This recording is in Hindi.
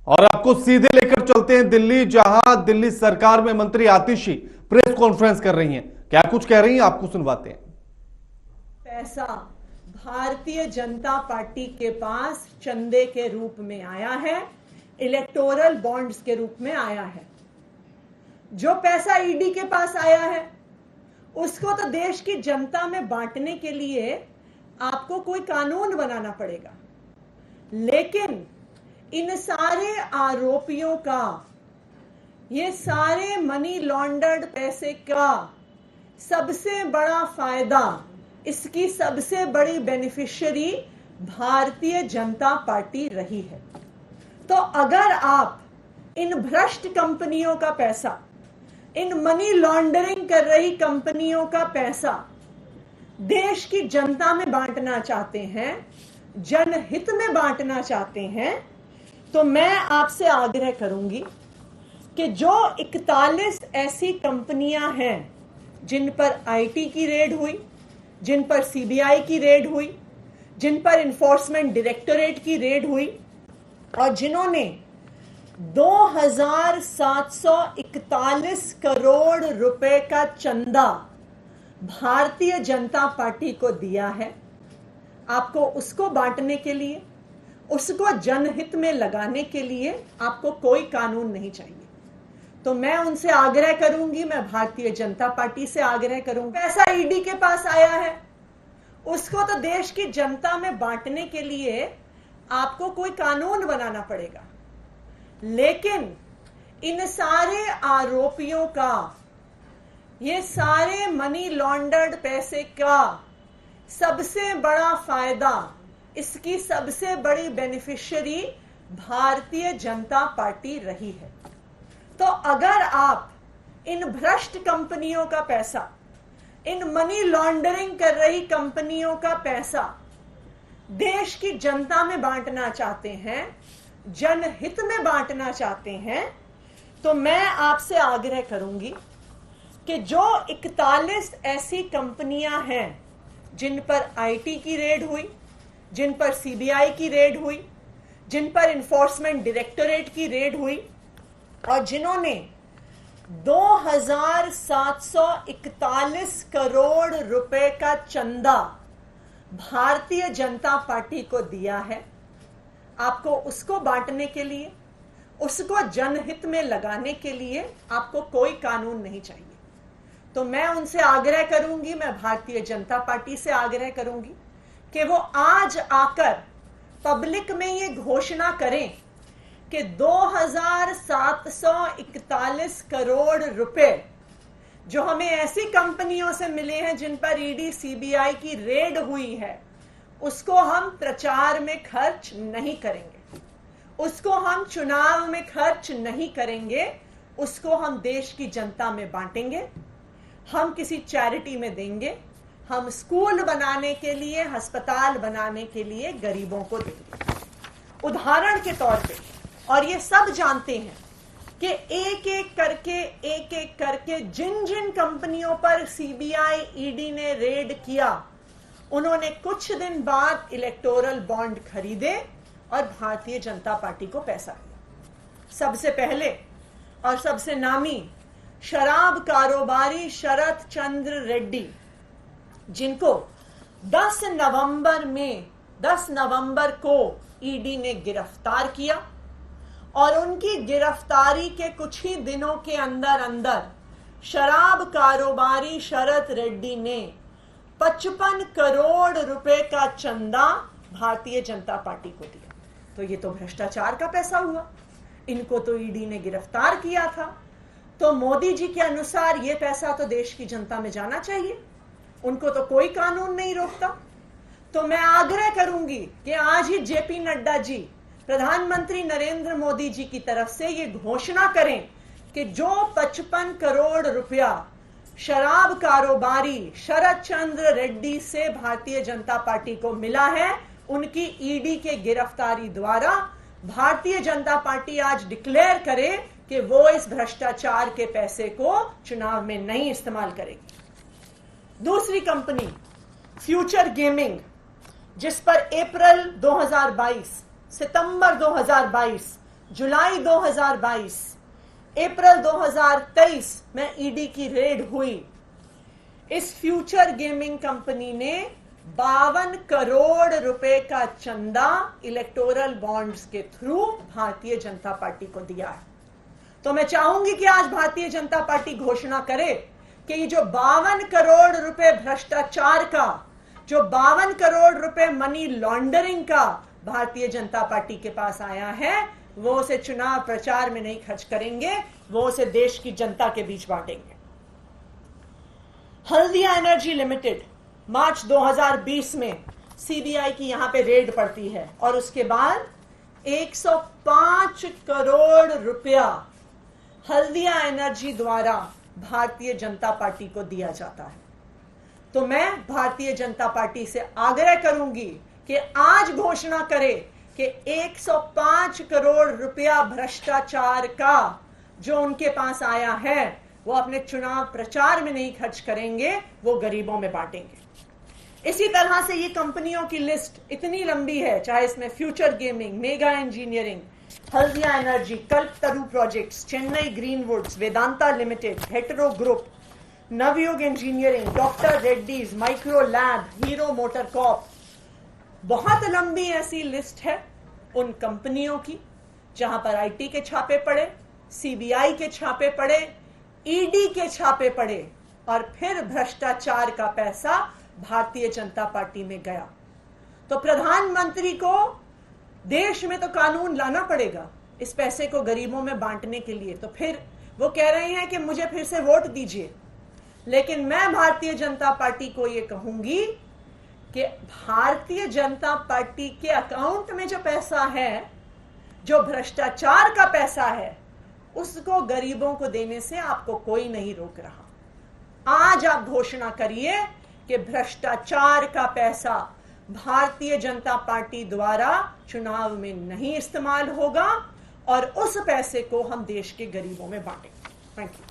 और आपको सीधे लेकर चलते हैं दिल्ली, जहां दिल्ली सरकार में मंत्री आतिशी प्रेस कॉन्फ्रेंस कर रही हैं। क्या कुछ कह रही हैं, आपको सुनवाते हैं। पैसा भारतीय जनता पार्टी के पास चंदे के रूप में आया है, इलेक्टोरल बॉन्ड्स के रूप में आया है। जो पैसा ईडी के पास आया है उसको तो देश की जनता में बांटने के लिए आपको कोई कानून बनाना पड़ेगा, लेकिन इन सारे आरोपियों का, ये सारे मनी लॉन्डर्ड पैसे का सबसे बड़ा फायदा, इसकी सबसे बड़ी बेनिफिशियरी भारतीय जनता पार्टी रही है। तो अगर आप इन भ्रष्ट कंपनियों का पैसा, इन मनी लॉन्ड्रिंग कर रही कंपनियों का पैसा देश की जनता में बांटना चाहते हैं, जनहित में बांटना चाहते हैं, तो मैं आपसे आग्रह करूंगी कि जो 41 ऐसी कंपनियां हैं जिन पर आईटी की रेड हुई, जिन पर सीबीआई की रेड हुई, जिन पर इन्फोर्समेंट डायरेक्टोरेट की रेड हुई और जिन्होंने 2741 करोड़ रुपए का चंदा भारतीय जनता पार्टी को दिया है, आपको उसको बांटने के लिए, उसको जनहित में लगाने के लिए आपको कोई कानून नहीं चाहिए। तो मैं उनसे आग्रह करूंगी, मैं भारतीय जनता पार्टी से आग्रह करूंगी, पैसा ईडी के पास आया है उसको तो देश की जनता में बांटने के लिए आपको कोई कानून बनाना पड़ेगा, लेकिन इन सारे आरोपियों का, ये सारे मनी लॉन्डर्ड पैसे का सबसे बड़ा फायदा, इसकी सबसे बड़ी बेनिफिशियरी भारतीय जनता पार्टी रही है। तो अगर आप इन भ्रष्ट कंपनियों का पैसा, इन मनी लॉन्ड्रिंग कर रही कंपनियों का पैसा देश की जनता में बांटना चाहते हैं, जनहित में बांटना चाहते हैं, तो मैं आपसे आग्रह करूंगी कि जो 41 ऐसी कंपनियां हैं जिन पर आईटी की रेड हुई, जिन पर सीबीआई की रेड हुई, जिन पर इन्फोर्समेंट डायरेक्टोरेट की रेड हुई और जिन्होंने 2741 करोड़ रुपए का चंदा भारतीय जनता पार्टी को दिया है, आपको उसको बांटने के लिए, उसको जनहित में लगाने के लिए आपको कोई कानून नहीं चाहिए। तो मैं उनसे आग्रह करूंगी, मैं भारतीय जनता पार्टी से आग्रह करूंगी कि वो आज आकर पब्लिक में ये घोषणा करें कि 2741 करोड़ रुपए जो हमें ऐसी कंपनियों से मिले हैं जिन पर ईडी सीबीआई की रेड हुई है, उसको हम प्रचार में खर्च नहीं करेंगे, उसको हम चुनाव में खर्च नहीं करेंगे, उसको हम देश की जनता में बांटेंगे, हम किसी चैरिटी में देंगे, हम स्कूल बनाने के लिए, अस्पताल बनाने के लिए गरीबों को देंगे। उदाहरण के तौर पे, और ये सब जानते हैं कि एक एक करके जिन जिन कंपनियों पर सीबीआई ईडी ने रेड किया, उन्होंने कुछ दिन बाद इलेक्टोरल बॉन्ड खरीदे और भारतीय जनता पार्टी को पैसा दिया। सबसे पहले और सबसे नामी शराब कारोबारी शरत चंद्र रेड्डी, जिनको 10 नवंबर को ईडी ने गिरफ्तार किया और उनकी गिरफ्तारी के कुछ ही दिनों के अंदर अंदर शराब कारोबारी शरत रेड्डी ने 55 करोड़ रुपए का चंदा भारतीय जनता पार्टी को दिया। तो ये तो भ्रष्टाचार का पैसा हुआ, इनको तो ईडी ने गिरफ्तार किया था, तो मोदी जी के अनुसार ये पैसा तो देश की जनता में जाना चाहिए, उनको तो कोई कानून नहीं रोकता। तो मैं आग्रह करूंगी कि आज ही जेपी नड्डा जी, प्रधानमंत्री नरेंद्र मोदी जी की तरफ से ये घोषणा करें कि जो 55 करोड़ रुपया शराब कारोबारी शरत चंद्र रेड्डी से भारतीय जनता पार्टी को मिला है, उनकी ईडी के गिरफ्तारी द्वारा भारतीय जनता पार्टी आज डिक्लेयर करे कि वो इस भ्रष्टाचार के पैसे को चुनाव में नहीं इस्तेमाल करेगी। दूसरी कंपनी फ्यूचर गेमिंग, जिस पर अप्रैल 2022, सितंबर 2022 जुलाई 2022, अप्रैल 2023 में ईडी की रेड हुई। इस फ्यूचर गेमिंग कंपनी ने 52 करोड़ रुपए का चंदा इलेक्टोरल बॉन्ड्स के थ्रू भारतीय जनता पार्टी को दिया है। तो मैं चाहूंगी कि आज भारतीय जनता पार्टी घोषणा करे कि ये जो 52 करोड़ रुपए भ्रष्टाचार का, जो 52 करोड़ रुपए मनी लॉन्ड्रिंग का भारतीय जनता पार्टी के पास आया है, वो उसे चुनाव प्रचार में नहीं खर्च करेंगे, वो उसे देश की जनता के बीच बांटेंगे। हल्दिया एनर्जी लिमिटेड, मार्च 2020 में सीबीआई की यहां पे रेड पड़ती है और उसके बाद 105 करोड़ रुपया हल्दिया एनर्जी द्वारा भारतीय जनता पार्टी को दिया जाता है। तो मैं भारतीय जनता पार्टी से आग्रह करूंगी कि आज घोषणा करे कि 105 करोड़ रुपया भ्रष्टाचार का जो उनके पास आया है, वो अपने चुनाव प्रचार में नहीं खर्च करेंगे, वो गरीबों में बांटेंगे। इसी तरह से ये कंपनियों की लिस्ट इतनी लंबी है, चाहे इसमें Future Gaming, Mega Engineering, Haldia Energy, Kalpataru Projects, Chennai Greenwoods, Vedanta Limited, Hetero Group, Navayuga Engineering, Doctor Reddy's, Micro Lab, Hero Motor Corp. बहुत लंबी ऐसी लिस्ट है उन कंपनियों की जहां पर आईटी के छापे पड़े, सीबीआई के छापे पड़े, ईडी के छापे पड़े और फिर भ्रष्टाचार का पैसा भारतीय जनता पार्टी में गया। तो प्रधानमंत्री को देश में तो कानून लाना पड़ेगा इस पैसे को गरीबों में बांटने के लिए। तो फिर वो कह रहे हैं कि मुझे फिर से वोट दीजिए, लेकिन मैं भारतीय जनता पार्टी को ये कहूंगी कि भारतीय जनता पार्टी के अकाउंट में जो पैसा है, जो भ्रष्टाचार का पैसा है, उसको गरीबों को देने से आपको कोई नहीं रोक रहा। आज आप घोषणा करिए कि भ्रष्टाचार का पैसा भारतीय जनता पार्टी द्वारा चुनाव में नहीं इस्तेमाल होगा और उस पैसे को हम देश के गरीबों में बांटेंगे। Thank you.